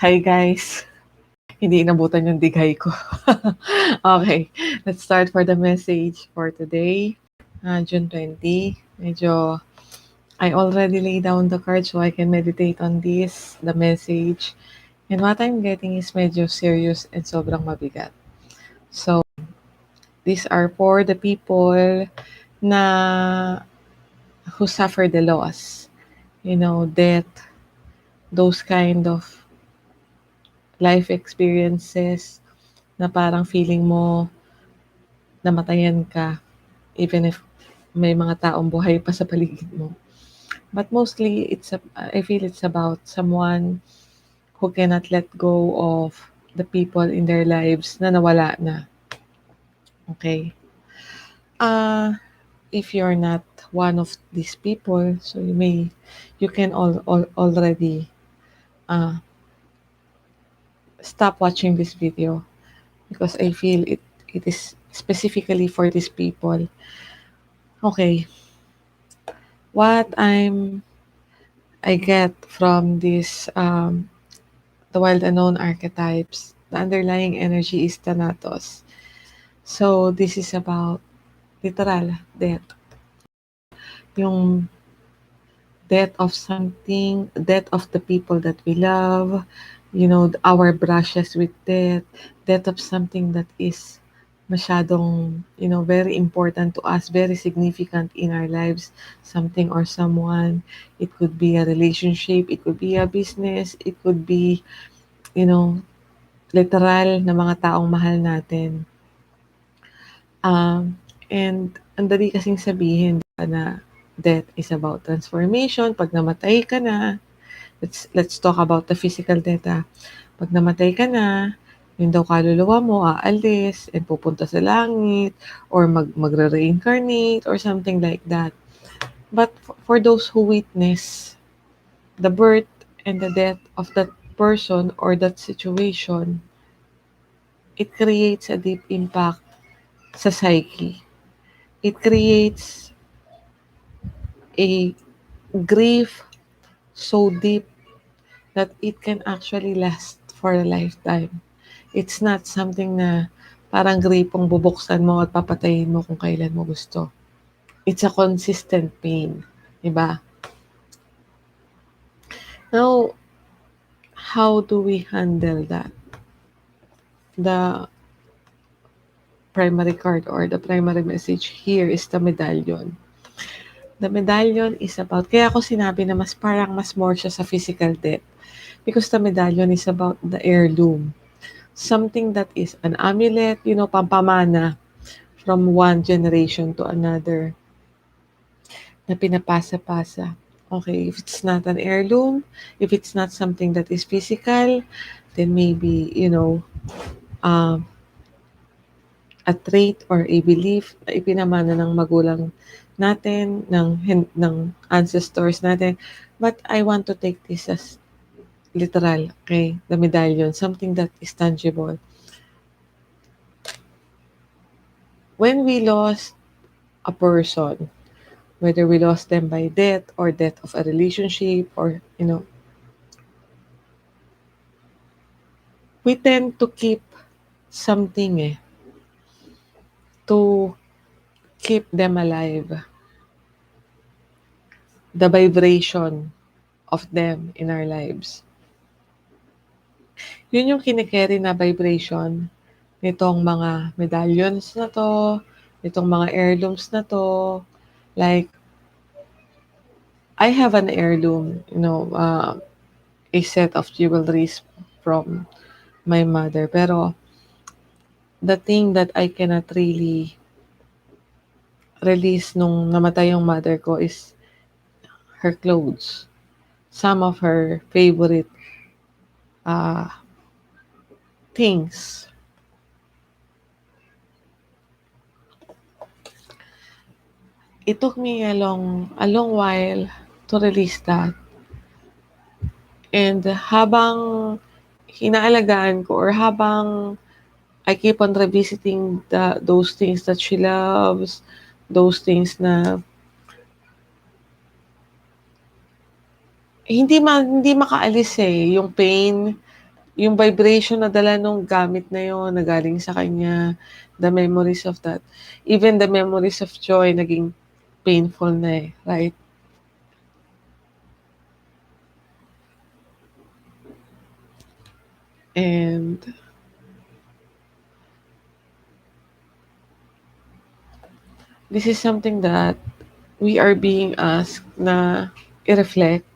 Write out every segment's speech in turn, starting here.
Hi guys! Hindi inabutan yung dighay ko. Okay, let's start for the message for today, June 20. I already laid down the cards so I can meditate on this, the message. And what I'm getting is medyo serious and sobrang mabigat. So, these are for the people na who suffer the loss. Death, those kind of life experiences na parang feeling mo namatayan ka even if may mga taong buhay pa sa paligid mo. But mostly, I feel it's about someone who cannot let go of the people in their lives na nawala na. Okay? If you're not one of these people, so you can already stop watching this video because I feel it is specifically for these people. Okay, what I get from this the wild unknown archetypes, the underlying energy is Thanatos. So this is about literal death. Yung death of something, death of the people that we love, our brushes with death of something that is masyadong, very important to us, very significant in our lives, something or someone. It could be a relationship, it could be a business, it could be, literal na mga taong mahal natin. And ang dali kasing sabihin na death is about transformation. Pag namatay ka na, let's talk about the physical death. Pag namatay ka na, yun daw kaluluwa mo aalis and pupunta sa langit or magre-reincarnate or something like that. But for those who witness the birth and the death of that person or that situation, it creates a deep impact sa psyche. It creates a grief so deep that it can actually last for a lifetime. It's not something na parang gripong bubuksan mo at papatayin mo kung kailan mo gusto. It's a consistent pain, diba? Now, how do we handle that? The primary card or the primary message here is the medallion. The medallion is about, kaya ako sinabi na mas more siya sa physical death. Because the medallion is about the heirloom. Something that is an amulet, pampamana from one generation to another na pinapasa-pasa. Okay, if it's not an heirloom, if it's not something that is physical, then maybe, a trait or a belief na ipinamana ng magulang natin, ng ancestors natin. But I want to take this as literal, okay? The medallion, something that is tangible. When we lost a person, whether we lost them by death or death of a relationship or, we tend to keep something to keep them alive. The vibration of them in our lives. Yun yung kinikerry na vibration nitong mga medallions na to, nitong mga heirlooms na to. Like, I have an heirloom, a set of jewelries from my mother. Pero, the thing that I cannot really release nung namatay yung mother ko is her clothes. Some of her favorite things. It took me a long while to release that. And habang hinaalagaan ko or habang I keep on revisiting those things that she loves, those things na hindi makaalis yung pain yung vibration na dala nung gamit na yon na galing sa kanya, the memories of that, even the memories of joy naging painful na right? And this is something that we are being asked na i-reflect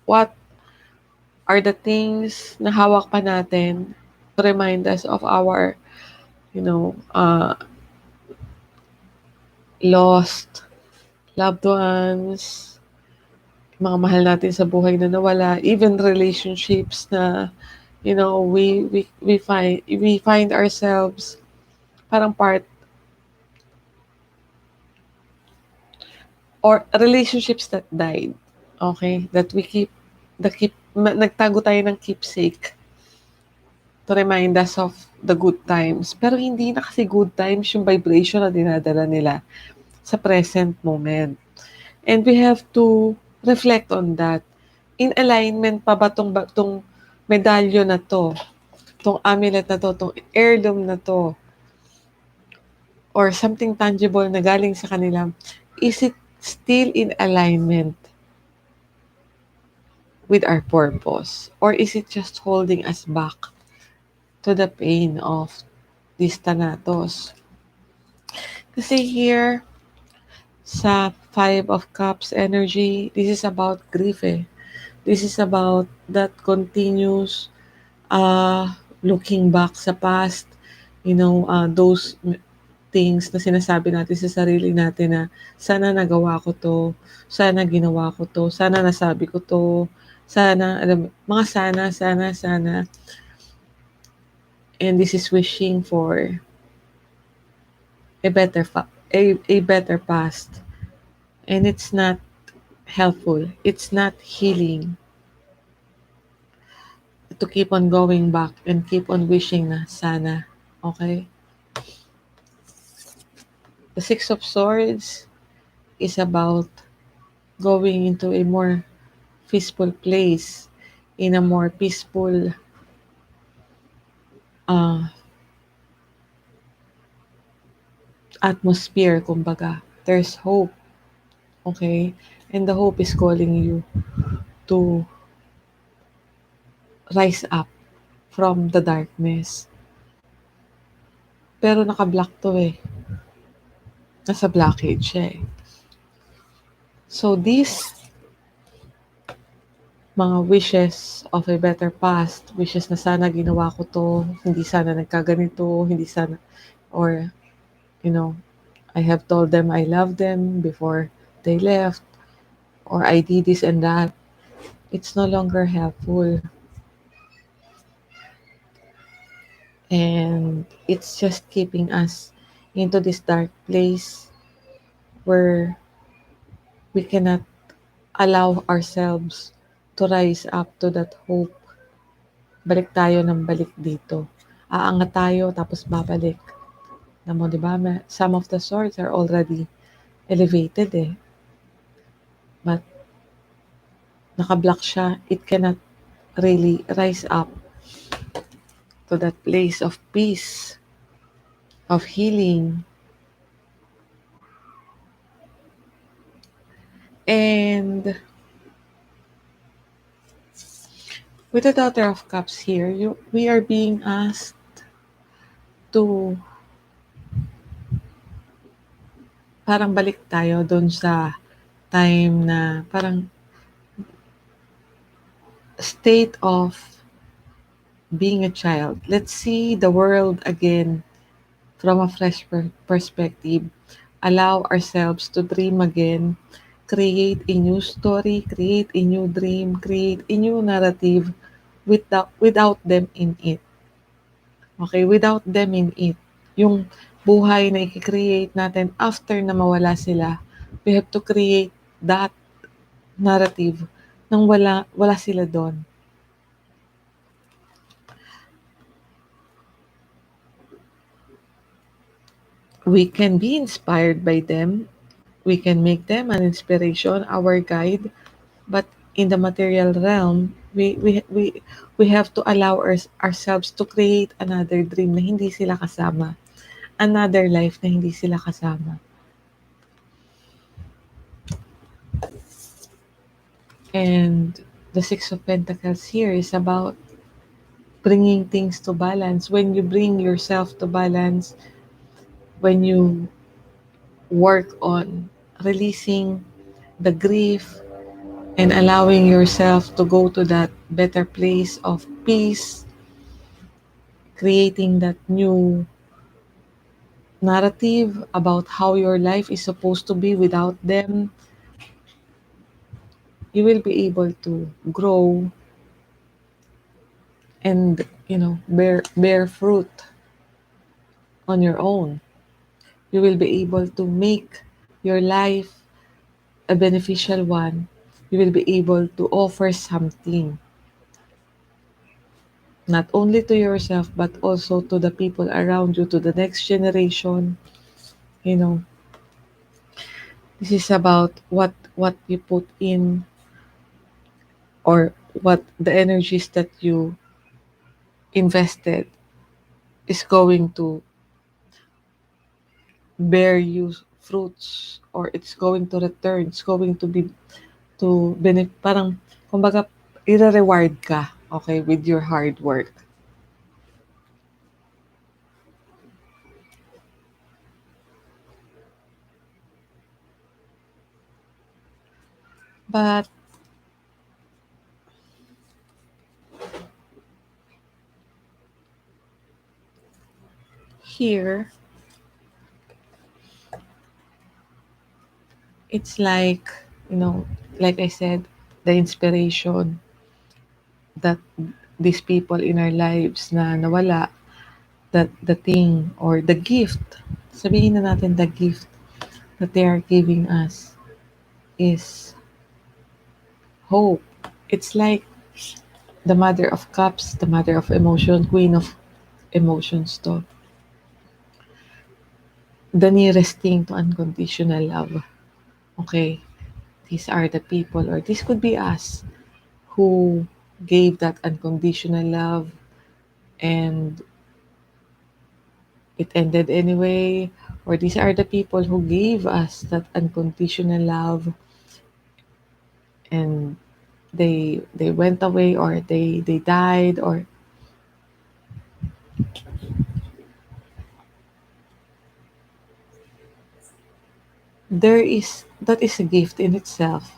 what are the things na hawak pa natin to remind us of our, lost loved ones, mga mahal natin sa buhay na nawala, even relationships na, we find ourselves parang part, or relationships that died, okay? That we nagtago tayo ng keepsake to remind us of the good times. Pero hindi na kasi good times yung vibration na dinadala nila sa present moment. And we have to reflect on that. In alignment pa ba tong medalyo na to, tong amulet na to, tong heirloom na to, or something tangible na galing sa kanila, is it still in alignment with our purpose? Or is it just holding us back to the pain of these thanatos? Kasi here, sa Five of Cups energy, this is about grief eh. This is about that continuous looking back sa past, those things na sinasabi natin sa sarili natin na sana nagawa ko to, sana ginawa ko to, sana nasabi ko to, sana, mga sana. And this is wishing for a better past. And it's not helpful. It's not healing to keep on going back and keep on wishing na sana. Okay? The Six of Swords is about going into a more peaceful place, in a more peaceful uh, atmosphere, kumbaga. There's hope, okay? And the hope is calling you to rise up from the darkness. Pero naka-block to eh. Nasa blockage siya eh. So these mga wishes of a better past, wishes na sana ginawa ko to, hindi sana nagkaganito, hindi sana, or, you know, I have told them I love them before they left, or I did this and that. It's no longer helpful. And it's just keeping us into this dark place where we cannot allow ourselves to rise up to that hope. Balik tayo ng balik dito. Aangat tayo tapos babalik. Alam mo, di ba? Some of the swords are already elevated eh. But naka-block siya. It cannot really rise up to that place of peace, of healing. And with the Daughter of Cups here, we are being asked to parang balik tayo doon sa time na parang state of being a child. Let's see the world again from a fresh perspective. Allow ourselves to dream again. Create a new story, create a new dream, create a new narrative without them in it. Okay, without them in it. Yung buhay na i-create natin after na mawala sila, we have to create that narrative nang wala sila doon. We can be inspired by them. We can make them an inspiration, our guide. But in the material realm, We have to allow ourselves to create another dream na hindi sila kasama, another life na hindi sila kasama. And the Six of Pentacles here is about bringing things to balance. When you bring yourself to balance, when you work on releasing the grief and allowing yourself to go to that better place of peace, creating that new narrative about how your life is supposed to be without them, you will be able to grow and bear fruit on your own. You will be able to make your life a beneficial one. You will be able to offer something, not only to yourself, but also to the people around you, to the next generation. You know, this is about what you put in, or what the energies that you invested is going to bear you fruits, or it's going to return, it's going to be parang kumbaga ire-reward ka, okay, with your hard work. But here, it's like, you know, like I said, the inspiration that these people in our lives na nawala, that the thing or the gift, sabihin na natin the gift that they are giving us is hope. It's like the mother of cups, the mother of emotion, queen of emotions to. The nearest thing to unconditional love. Okay, these are the people, or this could be us, who gave that unconditional love and it ended anyway. Or these are the people who gave us that unconditional love and they went away, or they died, or there is that is a gift in itself.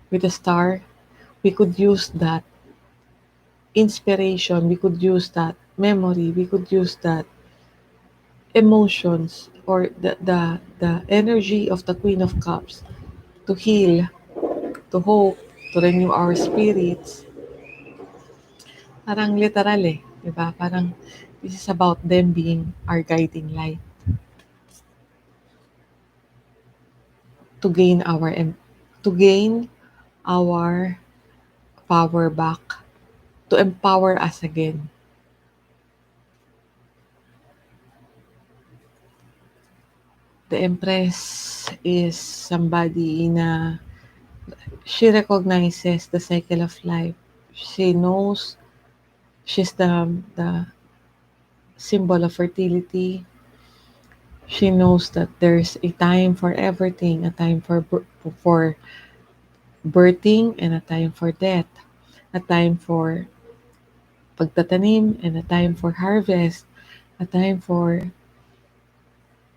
With a star, we could use that inspiration, we could use that memory, we could use that emotions, or the energy of the Queen of Cups to heal, to hope, to renew our spirits. Parang literal eh, di ba? Parang this is about them being our guiding light to gain to gain our power back, to empower us again. The Empress is somebody na she recognizes the cycle of life. She knows she's the symbol of fertility. She knows that there's a time for everything, a time for birthing and a time for death, a time for pagtatanim and a time for harvest, a time for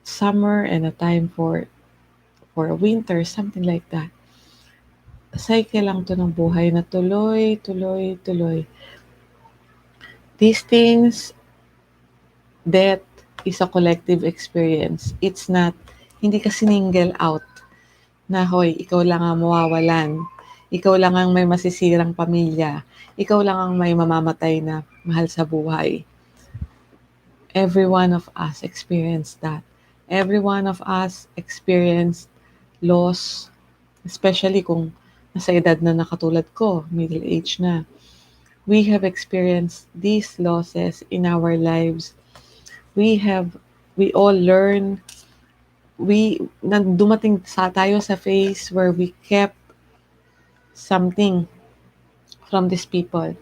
summer and a time for winter, something like that. Cycle lang to ng buhay na tuloy, tuloy, tuloy. These things, death is a collective experience. It's not, hindi ka single out na, hoy, ikaw lang ang mawawalan. Ikaw lang ang may masisirang pamilya. Ikaw lang ang may mamamatay na mahal sa buhay. Every one of us experienced that. Every one of us experienced loss, especially kung nasa edad na nakatulad ko, middle age na. We have experienced these losses in our lives. We all learn, dumating tayo sa phase where we kept something from these people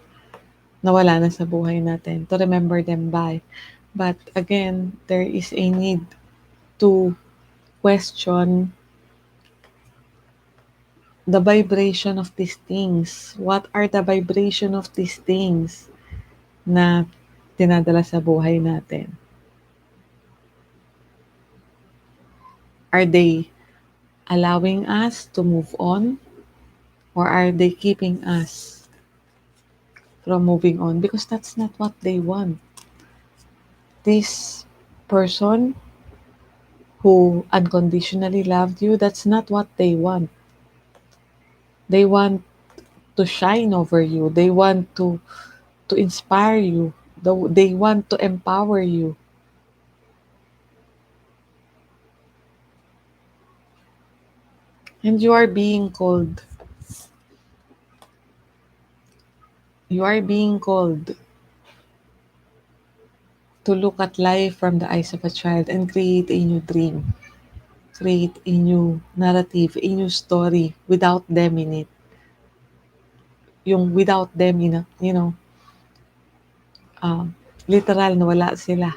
na wala na sa buhay natin, to remember them by. But again, there is a need to question the vibration of these things. What are the vibration of these things na dinadala sa buhay natin? Are they allowing us to move on? Or are they keeping us from moving on? Because that's not what they want. This person who unconditionally loved you, that's not what they want. They want to shine over you. They want to inspire you. They want to empower you. And you are being called. You are being called to look at life from the eyes of a child and create a new dream. Create a new narrative, a new story without them in it. Yung without them, um, literal na wala sila.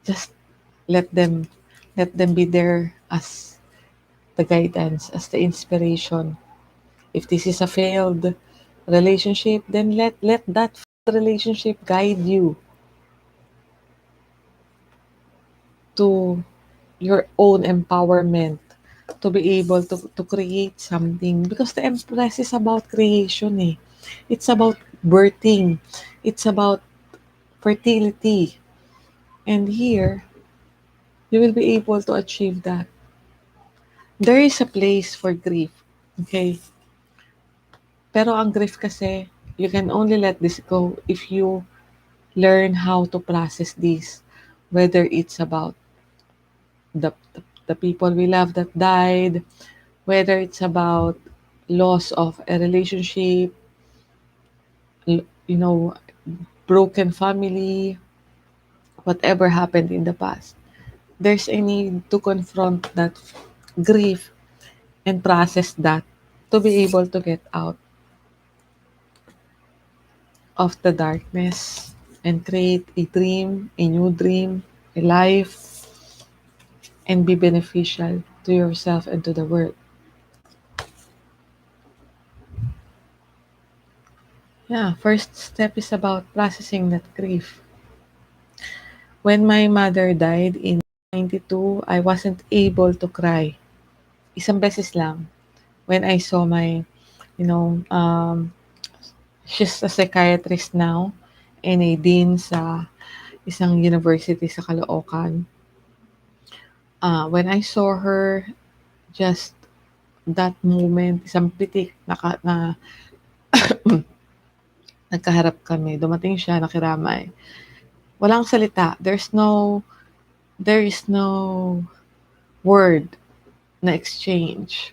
Just let them let them be there as the guidance, as the inspiration. If this is a failed relationship, then let that relationship guide you to your own empowerment, to be able to create something, because the Empress is about creation eh. It's about birthing. It's about fertility. And here, you will be able to achieve that. There is a place for grief. Okay? Pero ang grief kasi, you can only let this go if you learn how to process this. Whether it's about the people we love that died, whether it's about loss of a relationship, you know, broken family, whatever happened in the past. There's a need to confront that grief and process that to be able to get out of the darkness and create a dream, a new dream, a life, and be beneficial to yourself and to the world. Yeah, first step is about processing that grief. When my mother died in 92, I wasn't able to cry. Isang beses lang. When I saw my, you know, she's a psychiatrist now and a dean sa isang university sa Caloocan. When I saw her, just that moment, isang pitik, nagkaharap kami. Dumating siya, nakiramay. Walang salita. There is no word na exchange.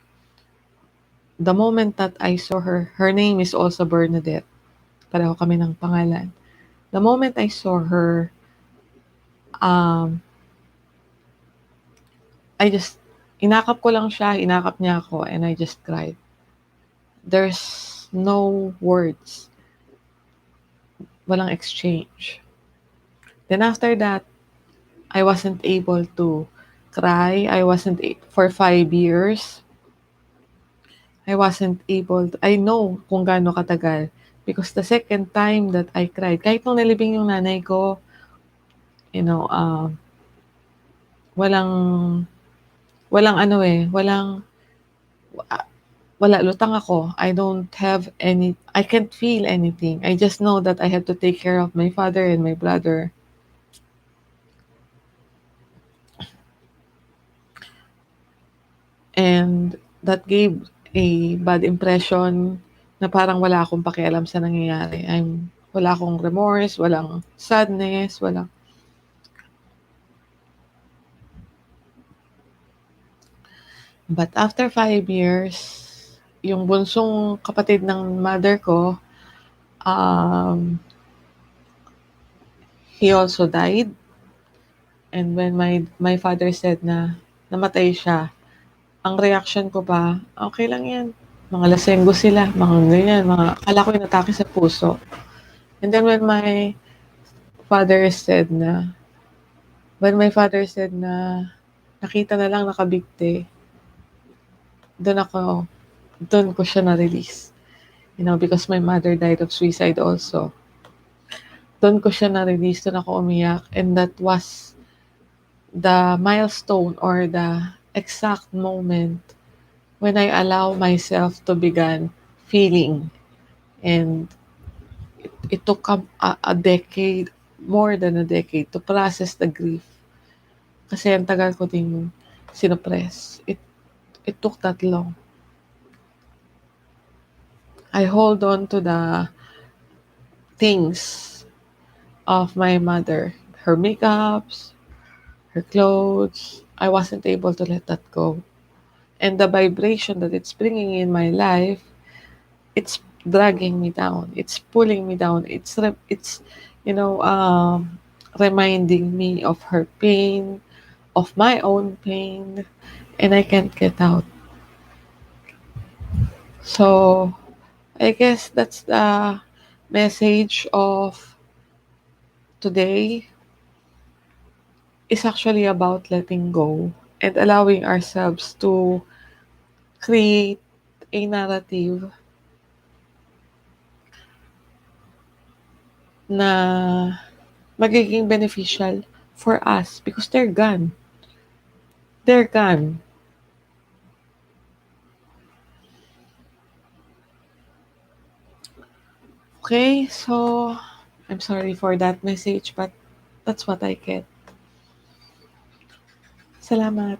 The moment that I saw her, her name is also Bernadette. Pareho kami ng pangalan. The moment I saw her, um, inakap ko lang siya, inakap niya ako, and I just cried. There's no words. Walang exchange. Then after that, I wasn't able to cry. For 5 years. I wasn't able to, I know kung gaano katagal. Because the second time that I cried, kahit nung nalibing yung nanay ko, you know, walang, walang ano eh, wala, lutang ako. I can't feel anything. I just know that I have to take care of my father and my brother. And that gave a bad impression na parang wala akong pakialam sa nangyayari. Wala akong remorse, walang sadness, walang. But after 5 years, yung bunsong kapatid ng mother ko, he also died. And when my father said na namatay siya, ang reaction ko pa, okay lang yan. Mga lasenggo sila, mga ganyan, mga akala ko inatake sa puso. And then when my father said na nakita na lang nakabigti, dun ako, dun ko siya na-release. You know, because my mother died of suicide also. Dun ko siya na-release, dun ako umiyak. And that was the milestone or the exact moment when I allow myself to begin feeling. And it took a decade, more than a decade, to process the grief. Kasi ang tagal ko din sinuppress. It took that long. I hold on to the things of my mother. Her makeups, her clothes. I wasn't able to let that go. And the vibration that it's bringing in my life, it's dragging me down. It's pulling me down. It's you know reminding me of her pain, of my own pain, and I can't get out. So I guess that's the message of today, is actually about letting go and allowing ourselves to create a narrative na magiging beneficial for us because they're gone. They're gone. Okay, so I'm sorry for that message, but that's what I get. Salamat.